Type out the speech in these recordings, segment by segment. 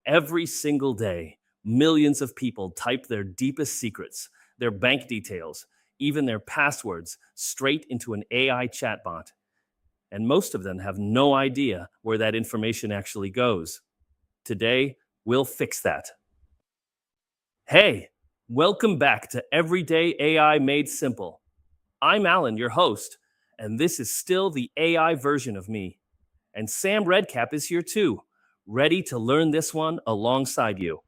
Every single day, millions of people type their deepest secrets, their bank details, even their passwords straight into an AI chatbot. And most of them have no idea where that information actually goes. Today, we'll fix that. Hey, welcome back to Everyday AI Made Simple. I'm Alan, your host, and this is still the AI version of me. And Sam Redcap is here too, ready to learn this one alongside you.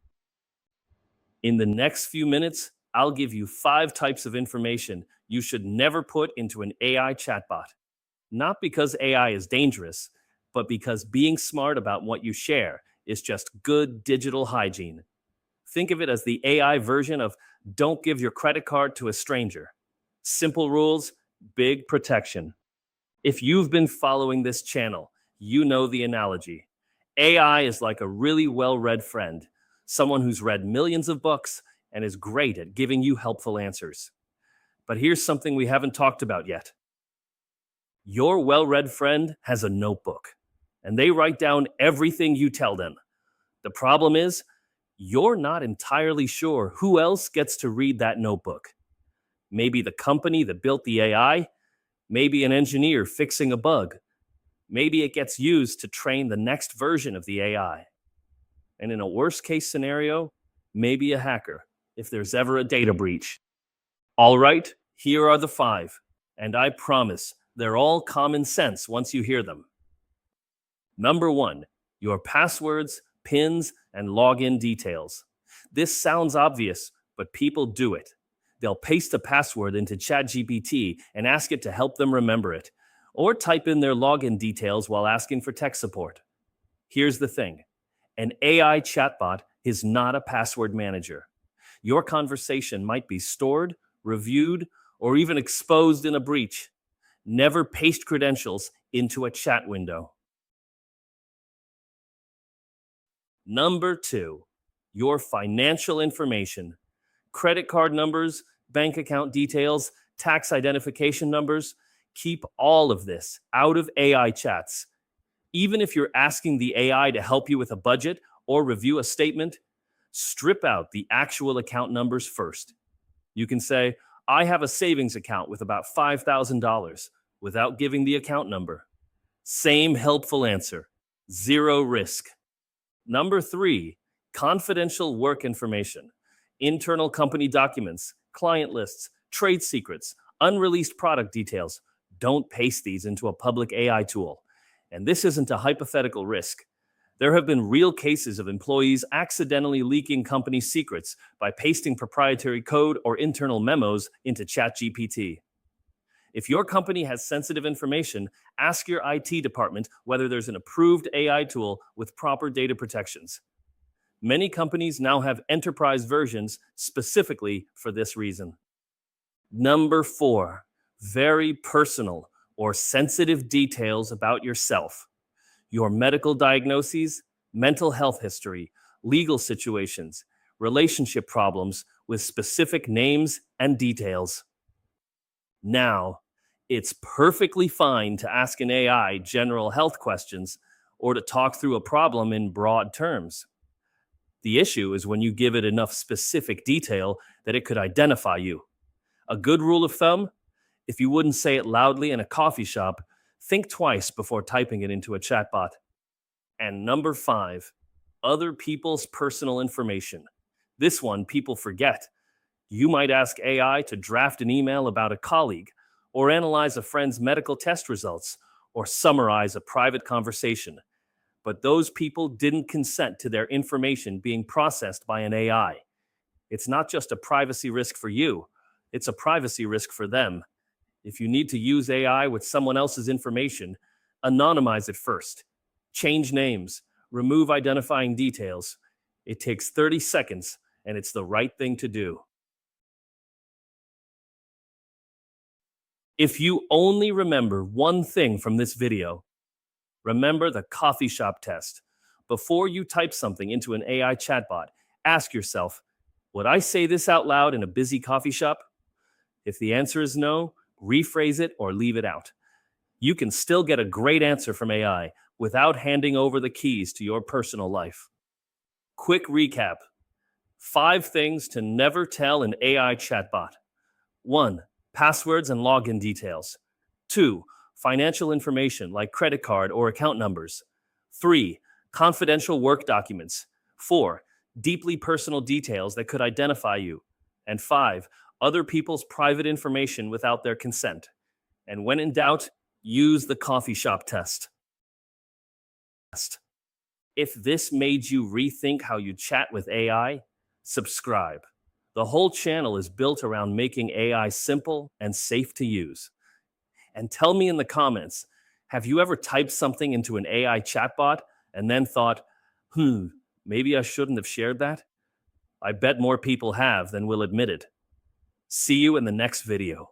In the next few minutes, I'll give you 5 types of information you should never put into an AI chatbot. Not because AI is dangerous, but because being smart about what you share is just good digital hygiene. Think of it as the AI version of don't give your credit card to a stranger. Simple rules, big protection. If you've been following this channel, you know the analogy. AI is like a really well read friend, someone who's read millions of books and is great at giving you helpful answers. But here's something we haven't talked about yet. Your well read friend has a notebook, and they write down everything you tell them. The problem is, you're not entirely sure who else gets to read that notebook. Maybe the company that built the AI, maybe an engineer fixing a bug, maybe it gets used to train the next version of the AI. And in a worst case scenario, maybe a hacker, if there's ever a data breach. All right, here are the 5, and I promise they're all common sense once you hear them. Number 1, your passwords, PINs, and login details. This sounds obvious, but people do it. They'll paste a password into ChatGPT and ask it to help them remember it, or type in their login details while asking for tech support. Here's the thing. An AI chatbot is not a password manager. Your conversation might be stored, reviewed, or even exposed in a breach. Never paste credentials into a chat window. Number 2, your financial information. Credit card numbers, bank account details, tax identification numbers. Keep all of this out of AI chats. Even if you're asking the AI to help you with a budget or review a statement, strip out the actual account numbers first. You can say, I have a savings account with about $5,000 without giving the account number. Same helpful answer. Zero risk. Number 3, confidential work information. Internal company documents, client lists, trade secrets, unreleased product details. Don't paste these into a public AI tool. And this isn't a hypothetical risk. There have been real cases of employees accidentally leaking company secrets by pasting proprietary code or internal memos into ChatGPT. If your company has sensitive information, ask your IT department whether there's an approved AI tool with proper data protections. Many companies now have enterprise versions specifically for this reason. Number 4, very personal or sensitive details about yourself. Your medical diagnoses, mental health history, legal situations, relationship problems with specific names and details. Now, it's perfectly fine to ask an AI general health questions or to talk through a problem in broad terms. The issue is when you give it enough specific detail that it could identify you. A good rule of thumb: if you wouldn't say it loudly in a coffee shop, think twice before typing it into a chatbot. And number 5, other people's personal information. This one people forget. You might ask AI to draft an email about a colleague, or analyze a friend's medical test results, or summarize a private conversation. But those people didn't consent to their information being processed by an AI. It's not just a privacy risk for you, it's a privacy risk for them. If you need to use AI with someone else's information, anonymize it first. Change names, remove identifying details. It takes 30 seconds, and it's the right thing to do. If you only remember one thing from this video, remember the coffee shop test. Before you type something into an AI chatbot, ask yourself, would I say this out loud in a busy coffee shop? If the answer is no, rephrase it or leave it out. You can still get a great answer from AI without handing over the keys to your personal life. Quick recap: 5 things to never tell an AI chatbot. 1. Passwords and login details. 2. Financial information like credit card or account numbers. 3. Confidential work documents. 4. Deeply personal details that could identify you. And 5. Other people's private information without their consent. And when in doubt, use the coffee shop test. If this made you rethink how you chat with AI, subscribe. The whole channel is built around making AI simple and safe to use. And tell me in the comments, have you ever typed something into an AI chatbot and then thought, maybe I shouldn't have shared that? I bet more people have than will admit it. See you in the next video.